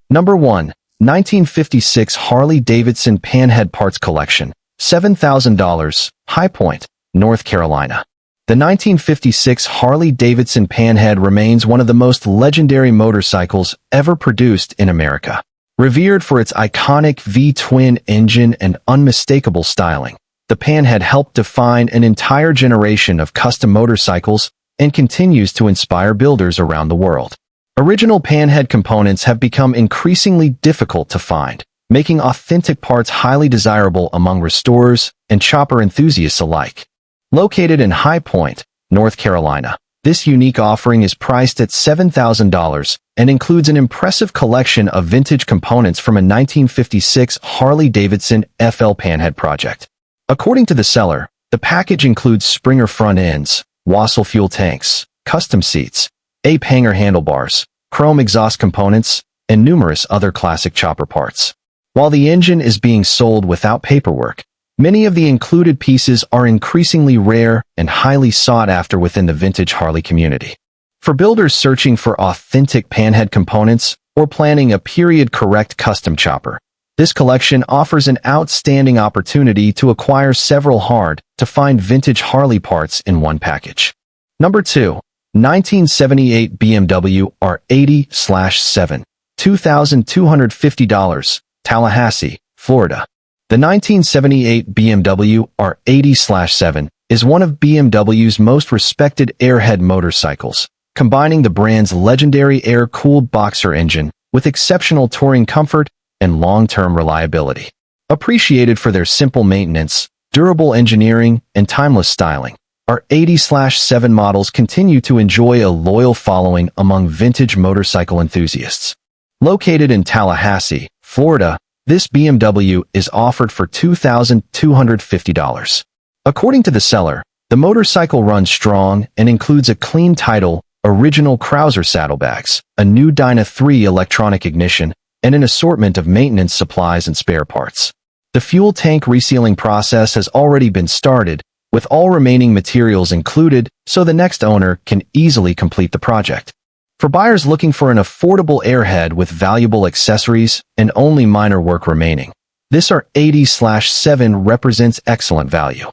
Number 1. 1956 Harley-Davidson Panhead Parts Collection, $7,000, High Point, North Carolina. The 1956 Harley-Davidson Panhead remains one of the most legendary motorcycles ever produced in America. Revered for its iconic V-twin engine and unmistakable styling, the Panhead helped define an entire generation of custom motorcycles and continues to inspire builders around the world. Original Panhead components have become increasingly difficult to find, making authentic parts highly desirable among restorers and chopper enthusiasts alike. Located in High Point, North Carolina, this unique offering is priced at $7,000 and includes an impressive collection of vintage components from a 1956 Harley-Davidson FL Panhead project. According to the seller, the package includes Springer front ends, Wassel fuel tanks, custom seats, ape hanger handlebars, chrome exhaust components, and numerous other classic chopper parts. While the engine is being sold without paperwork, many of the included pieces are increasingly rare and highly sought after within the vintage Harley community. For builders searching for authentic Panhead components or planning a period-correct custom chopper, this collection offers an outstanding opportunity to acquire several hard-to-find vintage Harley parts in one package. Number 2. 1978 BMW R80/7, $2,250, Tallahassee, Florida. The 1978 BMW R80/7 is one of BMW's most respected airhead motorcycles, combining the brand's legendary air-cooled boxer engine with exceptional touring comfort and long-term reliability. Appreciated for their simple maintenance, durable engineering, and timeless styling, R80/7 models continue to enjoy a loyal following among vintage motorcycle enthusiasts. Located in Tallahassee, Florida, this BMW is offered for $2,250. According to the seller, the motorcycle runs strong and includes a clean title, original Cruiser saddlebags, a new Dyna 3 electronic ignition, and an assortment of maintenance supplies and spare parts. The fuel tank resealing process has already been started, with all remaining materials included, so the next owner can easily complete the project. For buyers looking for an affordable airhead with valuable accessories and only minor work remaining, this R80/7 represents excellent value.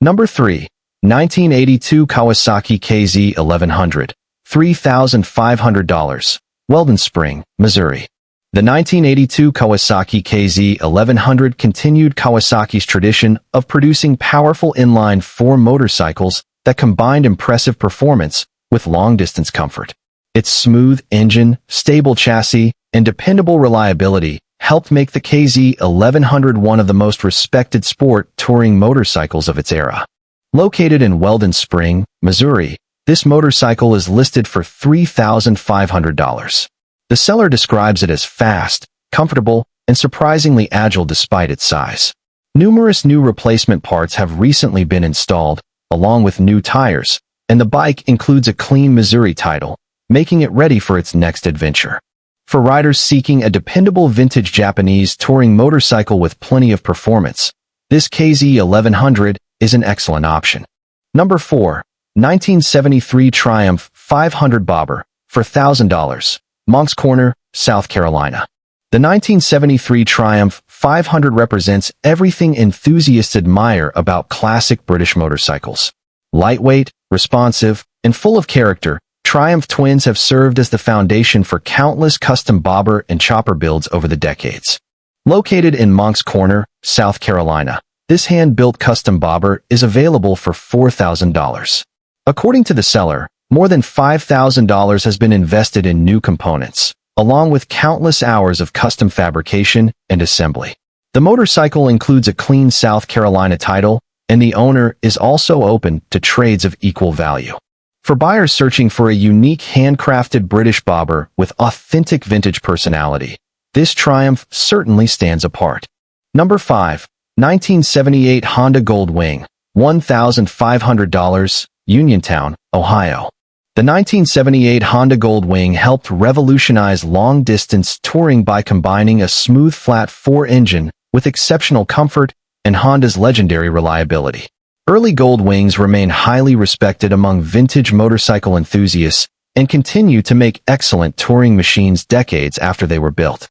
Number 3. 1982 Kawasaki KZ1100, $3,500, Weldon Spring, Missouri. The 1982 Kawasaki KZ1100 continued Kawasaki's tradition of producing powerful inline-four motorcycles that combined impressive performance with long-distance comfort. Its smooth engine, stable chassis, and dependable reliability helped make the KZ1100 one of the most respected sport touring motorcycles of its era. Located in Weldon Spring, Missouri, this motorcycle is listed for $3,500. The seller describes it as fast, comfortable, and surprisingly agile despite its size. Numerous new replacement parts have recently been installed, along with new tires, and the bike includes a clean Missouri title, making it ready for its next adventure. For riders seeking a dependable vintage Japanese touring motorcycle with plenty of performance, this KZ1100 is an excellent option. Number 4. 1973 Triumph 500 Bobber, for $1,000. Moncks Corner, South Carolina. The 1973 Triumph 500 represents everything enthusiasts admire about classic British motorcycles. Lightweight, responsive, and full of character, Triumph twins have served as the foundation for countless custom bobber and chopper builds over the decades. Located in Moncks Corner, South Carolina, this hand-built custom bobber is available for $4,000. According to the seller, more than $5,000 has been invested in new components, along with countless hours of custom fabrication and assembly. The motorcycle includes a clean South Carolina title, and the owner is also open to trades of equal value. For buyers searching for a unique handcrafted British bobber with authentic vintage personality, this Triumph certainly stands apart. Number 5. 1978 Honda Goldwing, $1,500, Uniontown, Ohio. The 1978 Honda Goldwing helped revolutionize long-distance touring by combining a smooth flat-four engine with exceptional comfort and Honda's legendary reliability. Early Goldwings remain highly respected among vintage motorcycle enthusiasts and continue to make excellent touring machines decades after they were built.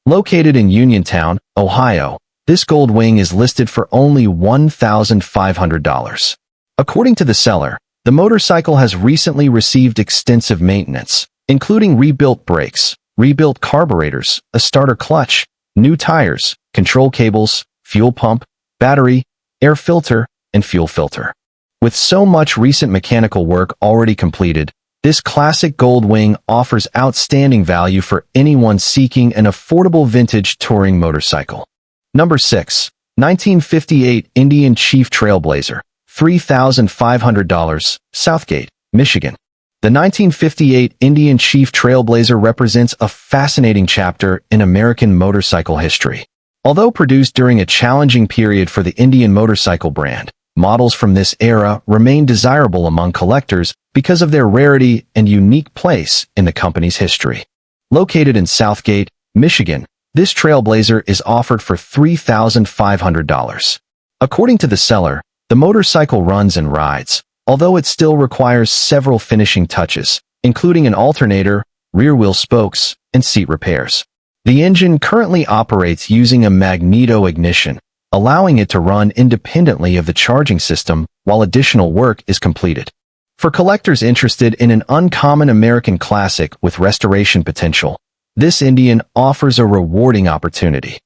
Located in Uniontown, Ohio, this gold wing is listed for only $1,500. According to the seller, the motorcycle has recently received extensive maintenance, including rebuilt brakes, rebuilt carburetors, a starter clutch, new tires, control cables, fuel pump, battery, air filter, and fuel filter. With so much recent mechanical work already completed, this classic gold wing offers outstanding value for anyone seeking an affordable vintage touring motorcycle. Number 6. 1958 Indian Chief Trailblazer, $3,500, Southgate, Michigan. The 1958 Indian Chief Trailblazer represents a fascinating chapter in American motorcycle history. Although produced during a challenging period for the Indian motorcycle brand, models from this era remain desirable among collectors because of their rarity and unique place in the company's history. Located in Southgate, Michigan, this Trailblazer is offered for $3,500. According to the seller, the motorcycle runs and rides, although it still requires several finishing touches, including an alternator, rear wheel spokes, and seat repairs. The engine currently operates using a magneto ignition, allowing it to run independently of the charging system while additional work is completed. For collectors interested in an uncommon American classic with restoration potential, this Indian offers a rewarding opportunity.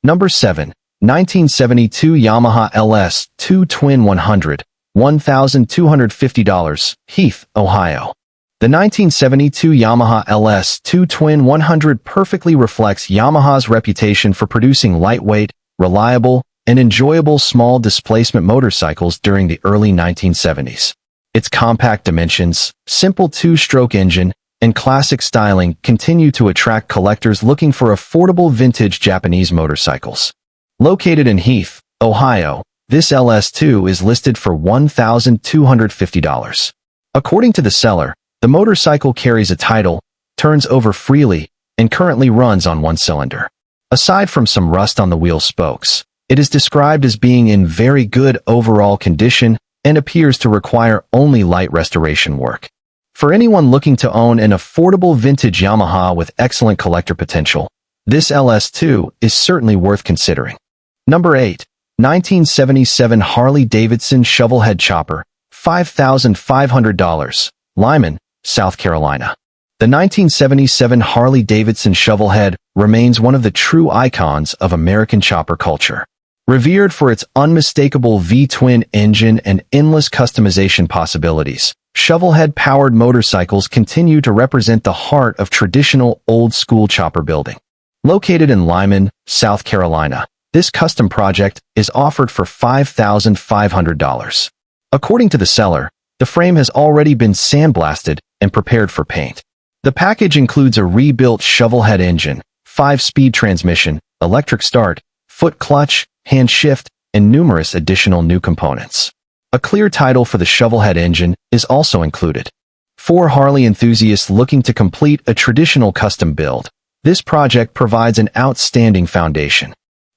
Number 7. 1972 Yamaha LS2 Twin 100, $1,250, Heath, Ohio. The 1972 Yamaha LS2 Twin 100 perfectly reflects Yamaha's reputation for producing lightweight, reliable, and enjoyable small displacement motorcycles during the early 1970s. Its compact dimensions, simple two-stroke engine, and classic styling continue to attract collectors looking for affordable vintage Japanese motorcycles. Located in Heath, Ohio, this LS2 is listed for $1,250. According to the seller, the motorcycle carries a title, turns over freely, and currently runs on one cylinder. Aside from some rust on the wheel spokes, it is described as being in very good overall condition and appears to require only light restoration work. For anyone looking to own an affordable vintage Yamaha with excellent collector potential, this LS2 is certainly worth considering. Number 8. 1977 Harley-Davidson Shovelhead Chopper, $5,500, Lyman, South Carolina. The 1977 Harley-Davidson Shovelhead remains one of the true icons of American chopper culture. Revered for its unmistakable V-twin engine and endless customization possibilities, shovelhead-powered motorcycles continue to represent the heart of traditional old-school chopper building. Located in Lyman, South Carolina, this custom project is offered for $5,500. According to the seller, the frame has already been sandblasted and prepared for paint. The package includes a rebuilt shovelhead engine, 5-speed transmission, electric start, foot clutch, hand shift, and numerous additional new components. A clear title for the shovelhead engine is also included. For Harley enthusiasts looking to complete a traditional custom build, this project provides an outstanding foundation.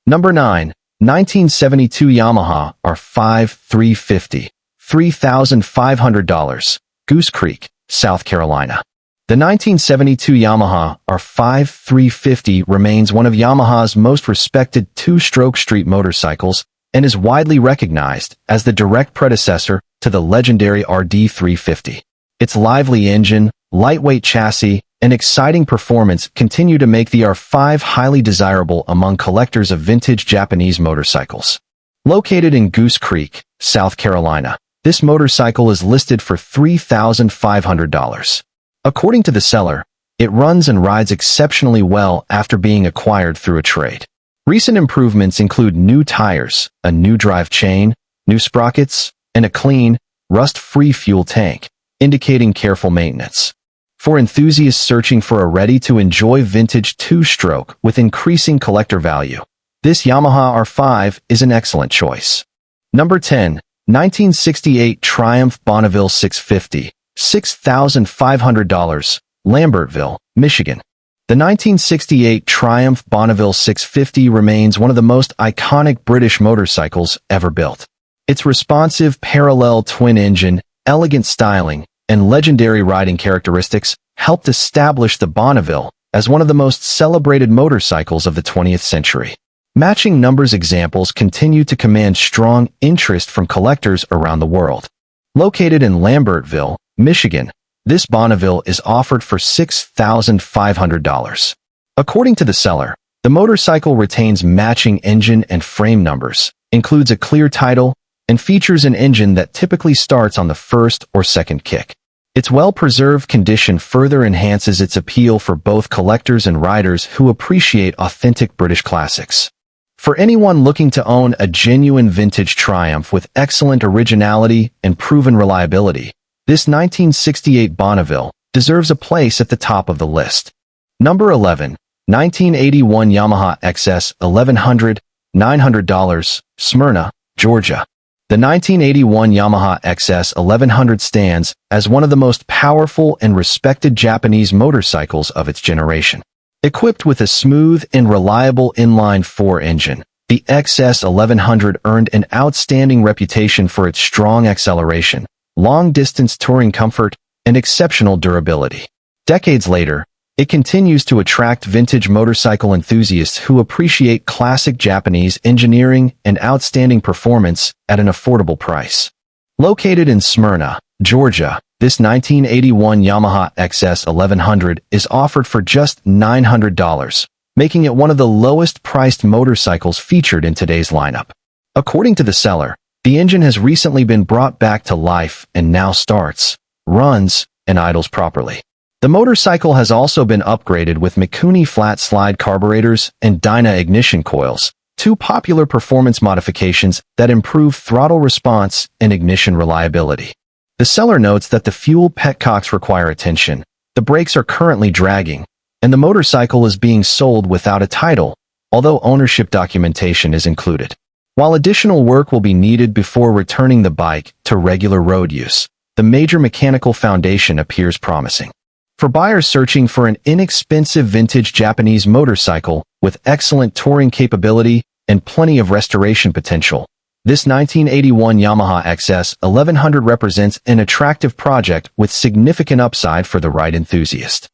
Number 9. 1972 Yamaha R5 350, $3,500, Goose Creek, South Carolina. The 1972 Yamaha R5 350 remains one of Yamaha's most respected two-stroke street motorcycles and is widely recognized as the direct predecessor to the legendary RD 350. Its lively engine, lightweight chassis, and exciting performance continue to make the R5 highly desirable among collectors of vintage Japanese motorcycles. Located in Goose Creek, South Carolina, this motorcycle is listed for $3,500. According to the seller, it runs and rides exceptionally well after being acquired through a trade. Recent improvements include new tires, a new drive chain, new sprockets, and a clean, rust-free fuel tank, indicating careful maintenance. For enthusiasts searching for a ready-to-enjoy vintage two-stroke with increasing collector value, this Yamaha R5 is an excellent choice. Number 10. 1968 Triumph Bonneville 650, $6,500, Lambertville, Michigan. The 1968 Triumph Bonneville 650 remains one of the most iconic British motorcycles ever built. Its responsive parallel twin engine, elegant styling, and legendary riding characteristics helped establish the Bonneville as one of the most celebrated motorcycles of the 20th century. Matching numbers examples continue to command strong interest from collectors around the world. Located in Lambertville, Michigan, this Bonneville is offered for $6,500. According to the seller, the motorcycle retains matching engine and frame numbers, includes a clear title, and features an engine that typically starts on the first or second kick. Its well-preserved condition further enhances its appeal for both collectors and riders who appreciate authentic British classics. For anyone looking to own a genuine vintage Triumph with excellent originality and proven reliability, this 1968 Bonneville deserves a place at the top of the list. Number 11. 1981 Yamaha XS 1100, $900, Smyrna, Georgia. The 1981 Yamaha XS 1100 stands as one of the most powerful and respected Japanese motorcycles of its generation. Equipped with a smooth and reliable inline-4 engine, the XS 1100 earned an outstanding reputation for its strong acceleration, long-distance touring comfort, and exceptional durability. Decades later, it continues to attract vintage motorcycle enthusiasts who appreciate classic Japanese engineering and outstanding performance at an affordable price. Located in Smyrna, Georgia, this 1981 Yamaha XS 1100 is offered for just $900, making it one of the lowest-priced motorcycles featured in today's lineup. According to the seller, the engine has recently been brought back to life and now starts, runs, and idles properly. The motorcycle has also been upgraded with Mikuni flat-slide carburetors and Dyna ignition coils, two popular performance modifications that improve throttle response and ignition reliability. The seller notes that the fuel petcocks require attention, the brakes are currently dragging, and the motorcycle is being sold without a title, although ownership documentation is included. While additional work will be needed before returning the bike to regular road use, the major mechanical foundation appears promising. For buyers searching for an inexpensive vintage Japanese motorcycle with excellent touring capability and plenty of restoration potential, this 1981 Yamaha XS 1100 represents an attractive project with significant upside for the ride enthusiast.